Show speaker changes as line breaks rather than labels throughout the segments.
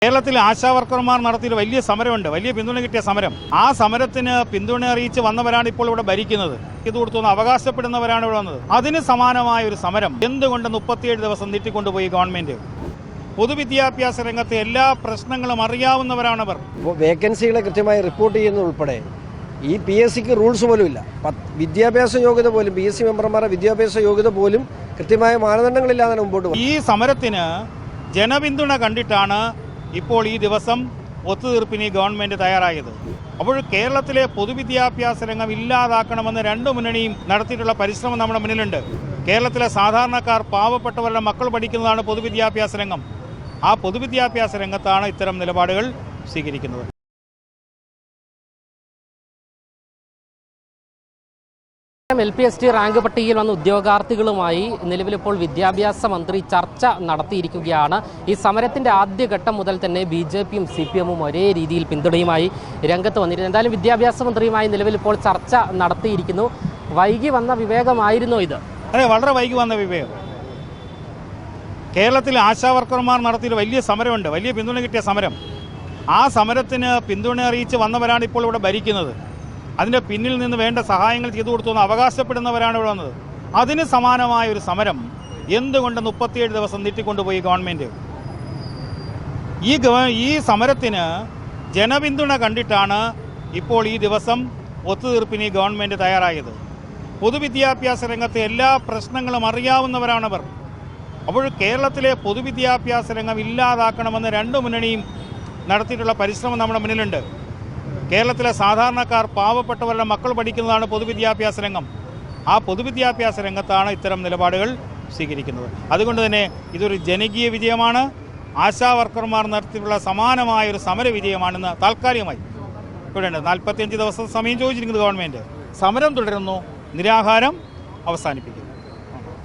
കേരളത്തിൽ ആശാവർക്കർമാർ നടത്തിയ വലിയ സമരമുണ്ട്, വലിയ പിന്തുണ കിട്ടിയ സമരം. ആ സമരത്തിന് പിന്തുണ അറിയിച്ച് വന്നവരാണ് ഇപ്പോൾ ഇവിടെ ഭരിക്കുന്നത്. ഇത് കൊടുത്തുനിന്ന് അവകാശപ്പെടുന്നവരാണ് ഇവിടെ വന്നത്. അതിന് സമാനമായ ഒരു സമരം എന്തുകൊണ്ട് 37 ദിവസം നീട്ടിക്കൊണ്ടുപോയി ഗവൺമെന്റ്? പൊതുവിദ്യാഭ്യാസ രംഗത്തെ എല്ലാ പ്രശ്നങ്ങളും അറിയാവുന്നവരാണവർ.
വേക്കൻസികളെ കൃത്യമായി റിപ്പോർട്ട് ചെയ്യുന്നതുൾപ്പെടെ ഈ PSCക്ക് റൂൾസ് പോലും ഇല്ല. വിദ്യാഭ്യാസ യോഗ്യത പോലും PSC മെമ്പർമാരുടെ വിദ്യാഭ്യാസ യോഗ്യത പോലും കൃത്യമായ മാനദണ്ഡങ്ങളില്ലാതെ മുമ്പോട്ട് പോകും.
ഈ സമരത്തിന് ജനപിന്തുണ കണ്ടിട്ടാണ് ഇപ്പോൾ ഈ ദിവസം ഒത്തുതീർപ്പിന് ഗവൺമെന്റ് തയ്യാറായത്. അപ്പോൾ കേരളത്തിലെ പൊതുവിദ്യാഭ്യാസ രംഗം ഇല്ലാതാക്കണമെന്ന് രണ്ടു മുന്നണിയും നടത്തിയിട്ടുള്ള പരിശ്രമം നമ്മുടെ മുന്നിലുണ്ട്. കേരളത്തിലെ സാധാരണക്കാർ, പാവപ്പെട്ടവരുടെ മക്കൾ പഠിക്കുന്നതാണ് പൊതുവിദ്യാഭ്യാസ രംഗം. ആ പൊതുവിദ്യാഭ്യാസ രംഗത്താണ് ഇത്തരം നിലപാടുകൾ സ്വീകരിക്കുന്നത്.
LPST റാങ്ക് പട്ടികയിൽ വന്ന ഉദ്യോഗാർത്ഥികളുമായി നിലവിലിപ്പോൾ വിദ്യാഭ്യാസ മന്ത്രി ചർച്ച നടത്തിയിരിക്കുകയാണ്. ഈ സമരത്തിന്റെ ആദ്യഘട്ടം മുതൽ തന്നെ BJPയും CPMും ഒരേ രീതിയിൽ പിന്തുണയുമായി രംഗത്ത് വന്നിരുന്നു. എന്തായാലും വിദ്യാഭ്യാസ മന്ത്രിയുമായി നിലവിലിപ്പോൾ ചർച്ച നടത്തിയിരിക്കുന്നു. വൈകി വന്ന വിവേകമായിരുന്നു ഇത്?
അതെ, വളരെ വൈകി വന്ന വിവേകം. കേരളത്തിൽ ആശാവർക്കർമാർ നടത്തിയ വലിയ സമരമുണ്ട്, വലിയ പിന്തുണ കിട്ടിയ സമരം. ആ സമരത്തിന് പിന്തുണ അറിയിച്ച് വന്നവരാണ് ഇപ്പോൾ ഇവിടെ ഭരിക്കുന്നത്. അതിൻ്റെ പിന്നിൽ നിന്ന് വേണ്ട സഹായങ്ങൾ ചെയ്തു കൊടുത്തുനിന്ന് അവകാശപ്പെടുന്നവരാണ് ഇവിടെ വന്നത്. അതിന് സമാനമായ ഒരു സമരം എന്തുകൊണ്ട് 37 ദിവസം നീട്ടിക്കൊണ്ടുപോയി ഗവൺമെന്റ്? ഈ സമരത്തിന് ജനപിന്തുണ കണ്ടിട്ടാണ് ഇപ്പോൾ ഈ ദിവസം ഒത്തുതീർപ്പിന് ഗവൺമെന്റ് തയ്യാറായത്. പൊതുവിദ്യാഭ്യാസ രംഗത്തെ എല്ലാ പ്രശ്നങ്ങളും അറിയാവുന്നവരാണവർ. അപ്പോൾ കേരളത്തിലെ പൊതുവിദ്യാഭ്യാസ രംഗം ഇല്ലാതാക്കണമെന്ന് രണ്ടു മുന്നണിയും നടത്തിയിട്ടുള്ള പരിശ്രമം നമ്മുടെ മുന്നിലുണ്ട്. കേരളത്തിലെ സാധാരണക്കാർ, പാവപ്പെട്ടവരുടെ മക്കൾ പഠിക്കുന്നതാണ് പൊതുവിദ്യാഭ്യാസ രംഗം. ആ പൊതുവിദ്യാഭ്യാസ രംഗത്താണ് ഇത്തരം നിലപാടുകൾ സ്വീകരിക്കുന്നത്. അതുകൊണ്ട് തന്നെ ഇതൊരു ജനകീയ വിജയമാണ്. ആശാവർക്കർമാർ നടത്തിയിട്ടുള്ള സമാനമായ ഒരു സമര വിജയമാണെന്ന് താൽക്കാലികമായി ഇവിടെയുണ്ട്. 45 ദിവസം സമയം ചോദിച്ചിരിക്കുന്നത് ഗവൺമെൻറ്. സമരം തുടരുന്നു, നിരാഹാരം അവസാനിപ്പിക്കുന്നു.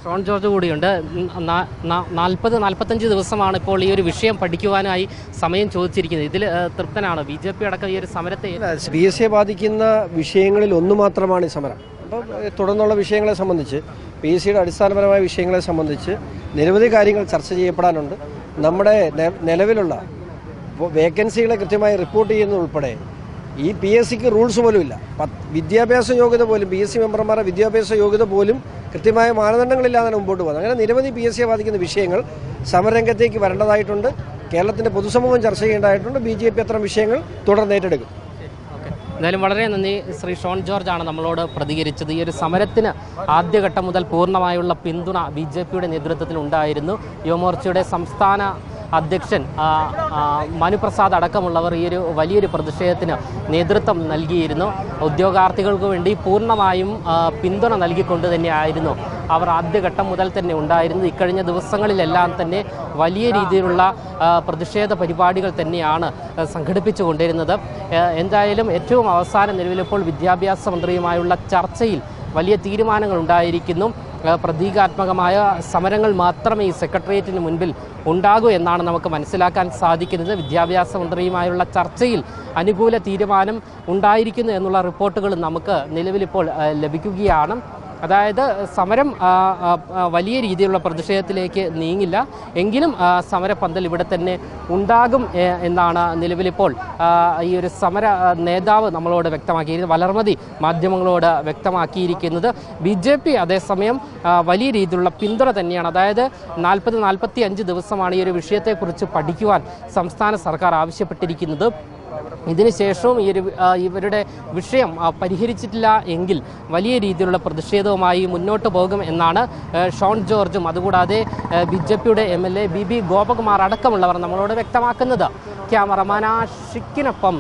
ഷോൺ ജോർജ് കൂടിയുണ്ട്. 40-45 ദിവസമാണ് ഇപ്പോൾ ഈ ഒരു വിഷയം പഠിക്കുവാനായി സമയം ചോദിച്ചിരിക്കുന്നത്. ഇതിൽ തൃപ്തനാണ് BJP അടക്കം ഈ ഒരു സമരത്തെ?
PSCയെ ബാധിക്കുന്ന വിഷയങ്ങളിൽ ഒന്ന് മാത്രമാണ് ഈ സമരം. അപ്പോൾ തുടർന്നുള്ള വിഷയങ്ങളെ സംബന്ധിച്ച്, PSCയുടെ അടിസ്ഥാനപരമായ വിഷയങ്ങളെ സംബന്ധിച്ച് നിരവധി കാര്യങ്ങൾ ചർച്ച ചെയ്യപ്പെടാനുണ്ട്. നമ്മുടെ നിലവിലുള്ള വേക്കൻസികളെ കൃത്യമായി റിപ്പോർട്ട് ചെയ്യുന്നതുൾപ്പെടെ ഈ PSCക്ക് റൂൾസ് പോലും ഇല്ല. വിദ്യാഭ്യാസ യോഗ്യത പോലും PSC മെമ്പർമാരുടെ വിദ്യാഭ്യാസ യോഗ്യത പോലും കൃത്യമായ മാനദണ്ഡങ്ങളില്ലാതെ മുമ്പോട്ട് പോകുന്നത്. അങ്ങനെ നിരവധി PSCയെ ബാധിക്കുന്ന വിഷയങ്ങൾ സമരരംഗത്തേക്ക് വരേണ്ടതായിട്ടുണ്ട്. കേരളത്തിൻ്റെ പൊതുസമൂഹം ചർച്ച ചെയ്യേണ്ടതായിട്ടുണ്ട്. BJP അത്തരം വിഷയങ്ങൾ തുടർന്ന് ഏറ്റെടുക്കും.
എന്തായാലും വളരെ നന്ദി. ശ്രീ ഷോൺ ജോർജ് ആണ് നമ്മളോട് പ്രതികരിച്ചത്. ഈ ഒരു സമരത്തിന് ആദ്യഘട്ടം മുതൽ പൂർണ്ണമായുള്ള പിന്തുണ BJPയുടെ നേതൃത്വത്തിൽ ഉണ്ടായിരുന്നു. യുവമോർച്ചയുടെ സംസ്ഥാന അധ്യക്ഷൻ മനുപ്രസാദ് അടക്കമുള്ളവർ ഈ ഒരു വലിയൊരു പ്രതിഷേധത്തിന് നേതൃത്വം നൽകിയിരുന്നു. ഉദ്യോഗാർത്ഥികൾക്ക് വേണ്ടി പൂർണ്ണമായും പിന്തുണ നൽകിക്കൊണ്ട് തന്നെയായിരുന്നു അവർ ആദ്യഘട്ടം മുതൽ തന്നെ ഉണ്ടായിരുന്നത്. ഇക്കഴിഞ്ഞ ദിവസങ്ങളിലെല്ലാം തന്നെ വലിയ രീതിയിലുള്ള പ്രതിഷേധ പരിപാടികൾ തന്നെയാണ് സംഘടിപ്പിച്ചുകൊണ്ടിരുന്നത്. എന്തായാലും ഏറ്റവും അവസാനം നിലവിലിപ്പോൾ വിദ്യാഭ്യാസ മന്ത്രിയുമായുള്ള ചർച്ചയിൽ വലിയ തീരുമാനങ്ങൾ ഉണ്ടായിരിക്കുന്നു. പ്രതീകാത്മകമായ സമരങ്ങൾ മാത്രമേ ഈ സെക്രട്ടേറിയറ്റിന് മുൻപിൽ ഉണ്ടാകൂ എന്നാണ് നമുക്ക് മനസ്സിലാക്കാൻ സാധിക്കുന്നത്. വിദ്യാഭ്യാസ മന്ത്രിയുമായുള്ള ചർച്ചയിൽ അനുകൂല തീരുമാനം ഉണ്ടായിരിക്കുന്നു എന്നുള്ള റിപ്പോർട്ടുകൾ നമുക്ക് നിലവിലിപ്പോൾ ലഭിക്കുകയാണ്. അതായത് സമരം വലിയ രീതിയിലുള്ള പ്രതിഷേധത്തിലേക്ക് നീങ്ങില്ല എങ്കിലും സമരപന്തൽ ഇവിടെ തന്നെ ഉണ്ടാകും എന്നാണ് നിലവിലിപ്പോൾ ഈ ഒരു സമര നേതാവ് നമ്മളോട് വ്യക്തമാക്കിയിരിക്കുന്നത്, വലർമതി മാധ്യമങ്ങളോട് വ്യക്തമാക്കിയിരിക്കുന്നത്. BJP അതേസമയം വലിയ രീതിയിലുള്ള പിന്തുണ തന്നെയാണ്. അതായത് 40-45 ദിവസമാണ് ഈ ഒരു വിഷയത്തെക്കുറിച്ച് പഠിക്കുവാൻ സംസ്ഥാന സർക്കാർ ആവശ്യപ്പെട്ടിരിക്കുന്നത്. ഇതിനുശേഷവും ഇവരുടെ വിഷയം പരിഹരിച്ചിട്ടില്ല എങ്കിൽ വലിയ രീതിയിലുള്ള പ്രതിഷേധവുമായി മുന്നോട്ട് പോകും എന്നാണ് ഷോൺ ജോർജും അതുകൂടാതെ BJPയുടെ MLA BB ഗോപകുമാർ അടക്കമുള്ളവർ നമ്മളോട് വ്യക്തമാക്കുന്നത്. ക്യാമറമാൻ ആഷിക്കിനൊപ്പം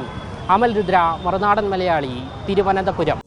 അമൽ രുദ്ര, മറുനാടൻ മലയാളി, തിരുവനന്തപുരം.